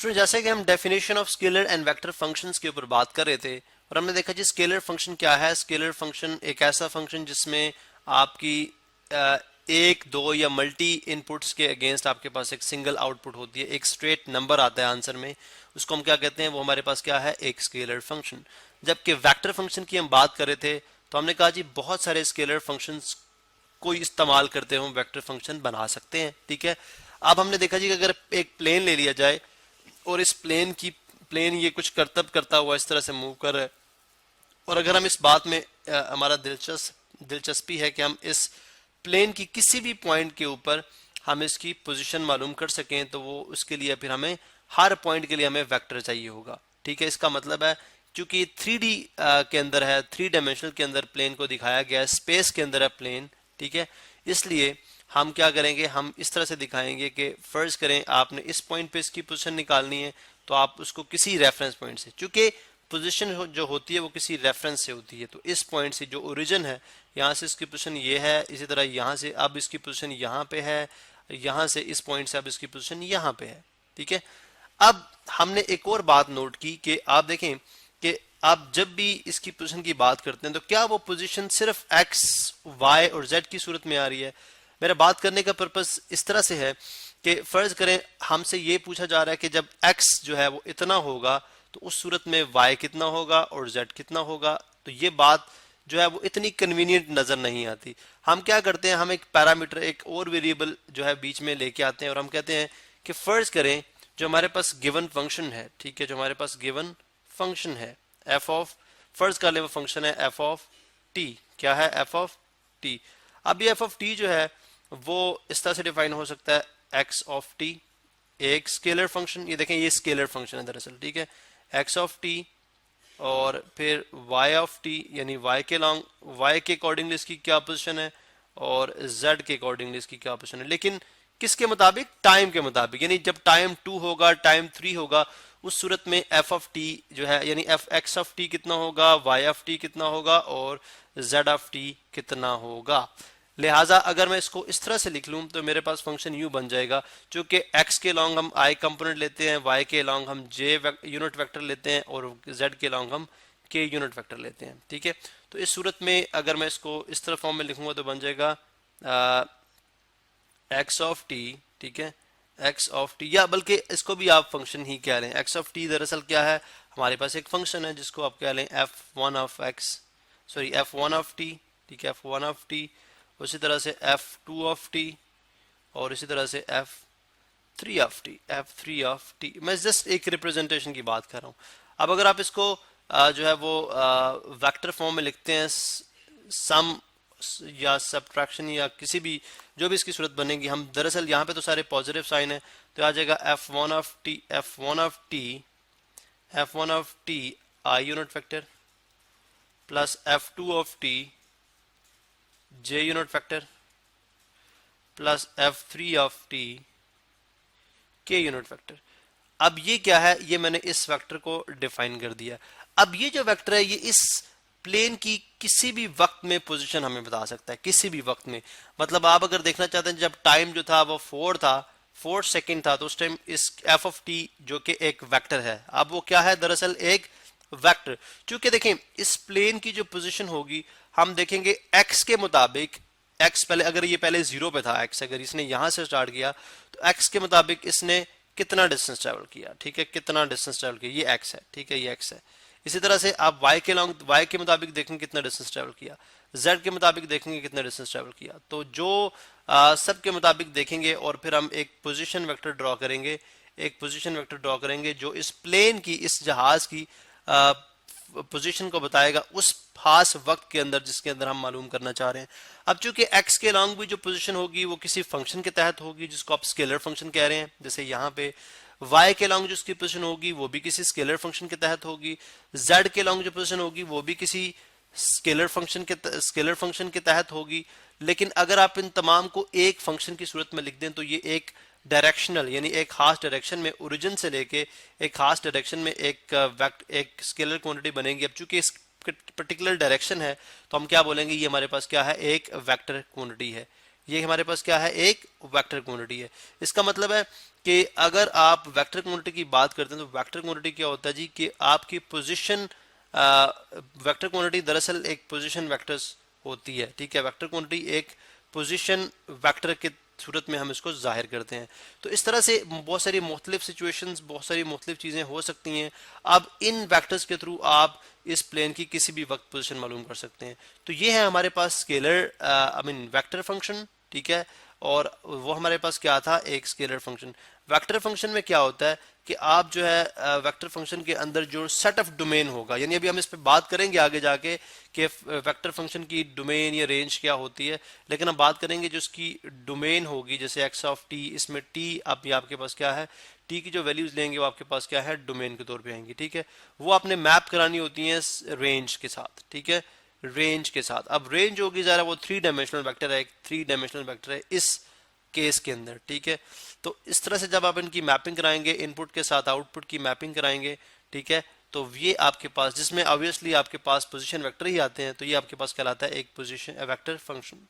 Student जैसे कि हम definition of scalar and vector functions के ऊपर बात कर रहे थे और हमने देखा जी स्केलर फंक्शन क्या है। स्केलर फंक्शन एक ऐसा फंक्शन जिसमें आपकी एक दो या मल्टी इनपुट्स के अगेंस्ट आपके पास एक सिंगल आउटपुट होती है, एक स्ट्रेट नंबर आता है आंसर में, उसको हम क्या कहते हैं, वो हमारे पास क्या है, एक स्केलर फंक्शन। जबकि वेक्टर फंक्शन की हम बात कर रहे थे तो हमने कहा जी बहुत सारे स्केलर फंक्शंस को इस्तेमाल करते हुए वेक्टर फंक्शन बना सकते हैं। ठीक है, अब हमने देखा जी कि अगर एक प्लेन ले लिया जाए और इस प्लेन ये कुछ करतब करता हुआ इस तरह से मूव कर रहा है, और अगर हम इस बात में हमारा दिलचस्पी है कि हम इस प्लेन की किसी भी पॉइंट के ऊपर हम इसकी पोजीशन मालूम कर सकें, तो वो उसके लिए फिर हमें हर पॉइंट के लिए हमें वेक्टर चाहिए होगा। ठीक है, इसका मतलब है क्योंकि 3D के अंदर है, 3 डायमेंशनल के अंदर प्लेन को दिखाया गया है, स्पेस के अंदर है प्लेन। ठीक है, इसलिए हम क्या करेंगे, हम इस तरह से दिखाएंगे कि फर्ज करें आपने इस पॉइंट पे इसकी पोजीशन निकालनी है, तो आप उसको किसी रेफरेंस पॉइंट से, चूंकि पोजीशन जो होती है वो किसी रेफरेंस से होती है, तो इस पॉइंट से जो ओरिजिन है यहाँ से इसकी पोजीशन ये है, इसी तरह यहाँ से अब इसकी पोजीशन यहाँ पे है, यहाँ से इस पॉइंट से अब इसकी पोजीशन यहाँ पे है। ठीक है, अब हमने एक और बात नोट की कि आप देखें कि आप जब भी इसकी पोजीशन की बात करते हैं तो क्या वो पोजीशन सिर्फ x, y और z की सूरत में आ रही है। मेरा बात करने का पर्पस इस तरह से है कि फर्ज करें हमसे ये पूछा जा रहा है कि जब x जो है वो इतना होगा तो उस सूरत में y कितना होगा और z कितना होगा। तो ये बात जो है वो इतनी कन्वीनियंट नजर नहीं आती। हम क्या करते हैं, हम एक पैरामीटर, एक और वेरिएबल जो है बीच में लेके आते हैं और हम कहते हैं कि फर्ज करें जो हमारे पास गिवन फंक्शन है, ठीक है, जो हमारे पास गिवन फंक्शन है एफ ऑफ, फर्ज कर ले वो फंक्शन है एफ ऑफ टी। क्या है, एफ ऑफ टी। अब ये एफ ऑफ टी जो है वो इस तरह से डिफाइन हो सकता है एक्स ऑफ टी, एक स्केलर फंक्शन, ये देखें ये स्केलर फंक्शन है दरअसल। ठीक है, एक्स ऑफ टी और फिर y ऑफ टी, यानी y के लॉन्ग, y के अकॉर्डिंगली इसकी क्या पोजीशन है और z के अकॉर्डिंगली इसकी क्या पोजीशन है, लेकिन किसके मुताबिक, टाइम के मुताबिक। यानी जब टाइम 2 होगा, टाइम 3 होगा, उस सूरत में f ऑफ टी जो है, यानी f x ऑफ टी कितना होगा, y ऑफ टी कितना होगा और z ऑफ टी कितना होगा। लिहाजा अगर मैं इसको इस तरह से लिख लूं तो मेरे पास फंक्शन यू बन जाएगा, चूंकि x के लॉन्ग हम i कंपोनेंट लेते हैं, y के लॉन्ग हम j यूनिट वेक्टर लेते हैं और z के लॉन्ग हम k यूनिट वेक्टर लेते हैं। ठीक है, तो इस सूरत में अगर मैं इसको इस तरह फॉर्म में लिखूंगा तो बन जाएगा x ऑफ t। ठीक है, x ऑफ t, या बल्कि इसको भी आप फंक्शन ही कह लें। x ऑफ t दरअसल क्या है, हमारे पास एक फंक्शन है जिसको आप कह लें f1 of x, sorry f1 of t। ठीक है, f1 ऑफ t, उसी तरह से f2 ऑफ t और इसी तरह से f3 of t, f3 of t। मैं जस्ट एक रिप्रेजेंटेशन की बात कर रहा हूँ। अब अगर आप इसको जो है वो वेक्टर फॉर्म में लिखते हैं, सम या सब्ट्रैक्शन या किसी भी जो भी इसकी सूरत बनेगी, हम दरअसल यहाँ पे तो सारे पॉजिटिव साइन है, तो आ जाएगा f1 of t, f1 of t, f1 of t i unit vector plus f2 of t j unit vector plus f3 of t k unit vector. अब ये क्या है, ये मैंने इस वेक्टर को डिफाइन कर दिया। अब ये जो वेक्टर है ये इस प्लेन की किसी भी वक्त में पोजीशन हमें बता सकता है, किसी भी वक्त में। मतलब आप अगर देखना चाहते हैं जब टाइम जो था वो 4 था, 4 सेकेंड था, तो उस टाइम इस एफ ऑफ टी जो कि एक वेक्टर है, अब वो क्या है, दरअसल एक वेक्टर। चूंकि देखें इस प्लेन की जो पोजीशन होगी हम देखेंगे x के मुताबिक, x पहले अगर ये पहले 0 पे था, x अगर इसने यहां से स्टार्ट किया तो x के मुताबिक इसने कितना डिस्टेंस ट्रेवल किया। ठीक है, कितना डिस्टेंस ट्रेवल किया, ये x है। ठीक है, ये x है। इसी तरह से आप y के लॉन्ग, y के मुताबिक देखेंगे कितना डिस्टेंस ट्रेवल किया, z के मुताबिक देखेंगे कितना डिस्टेंस ट्रेवल किया। तो जो सब के मुताबिक देखेंगे और फिर हम एक पोजीशन वेक्टर ड्रॉ करेंगे, एक पोजीशन वेक्टर ड्रॉ करेंगे जो इस प्लेन की, इस जहाज की पोजीशन को बताएगा उस खास वक्त के अंदर जिसके अंदर हम मालूम करना चाह रहे हैं। अब चूंकि x के लॉन्ग भी जो पोजीशन होगी वो किसी फंक्शन के तहत होगी जिसको आप स्केलर फंक्शन कह रहे हैं, जैसे यहाँ पे y के लॉन्ग जो उसकी पोजीशन होगी वो भी किसी स्केलर फंक्शन के तहत होगी, z के लॉन्ग जो पोजीशन होगी वो भी किसी स्केलर फंक्शन के तहत होगी। लेकिन अगर आप इन तमाम को एक फंक्शन की सूरत में लिख दें तो ये एक डायरेक्शनल, यानी एक खास डायरेक्शन में, ओरिजिन से लेके एक खास डायरेक्शन में एक स्केलर क्वांटिटी बनेगी। अब चूंकि इस पर्टिकुलर डायरेक्शन है तो हम क्या बोलेंगे, ये हमारे पास क्या है, एक वेक्टर क्वांटिटी है। ये हमारे पास क्या है, एक वेक्टर क्वांटिटी है। इसका मतलब है कि अगर आप वेक्टर क्वांटिटी की बात करते हैं तो वेक्टर क्वांटिटी क्या होता है जी, कि आपकी पोजीशन, वेक्टर क्वांटिटी दरअसल एक पोजीशन वेक्टर्स होती है, ठीक है। वेक्टर क्वांटिटी एक पोजीशन वेक्टर के सूरत में हम इसको जाहिर करते हैं। तो इस तरह से बहुत सारी मुख्तलिफ सिचुएशंस, बहुत सारी मुख्तलिफ चीज़ें हो सकती हैं। अब इन वेक्टर्स के थ्रू आप इस प्लेन की किसी भी वक्त पोजीशन मालूम कर सकते हैं। तो ये है हमारे पास scalar I mean vector function, ठीक है। और वो हमारे पास क्या था, एक स्केलर फंक्शन। वेक्टर फंक्शन में क्या होता है कि आप जो है वेक्टर फंक्शन के अंदर जो सेट ऑफ डोमेन होगा, यानी अभी हम इस पे बात करेंगे आगे जाके कि वेक्टर फंक्शन की डोमेन या रेंज क्या होती है, लेकिन हम बात करेंगे जो उसकी डोमेन होगी, जैसे एक्स ऑफ टी, इसमें टी अब आपके पास क्या है, टी की जो वैल्यूज लेंगे वो आपके पास क्या है, डोमेन के तौर पे आएंगी, ठीक है। वो आपने मैप करानी होती है रेंज के साथ, ठीक है, रेंज के साथ। अब रेंज होगी ज़रा वो 3 डायमेंशनल वेक्टर है, एक 3 डायमेंशनल वेक्टर है इस केस के अंदर, ठीक है। तो इस तरह से जब आप इनकी मैपिंग कराएंगे, इनपुट के साथ आउटपुट की मैपिंग कराएंगे, ठीक है, तो ये आपके पास, जिसमें ऑब्वियसली आपके पास पोजीशन वेक्टर ही आते हैं, तो ये आपके पास कहलाता है एक पोजीशन वेक्टर फंक्शन।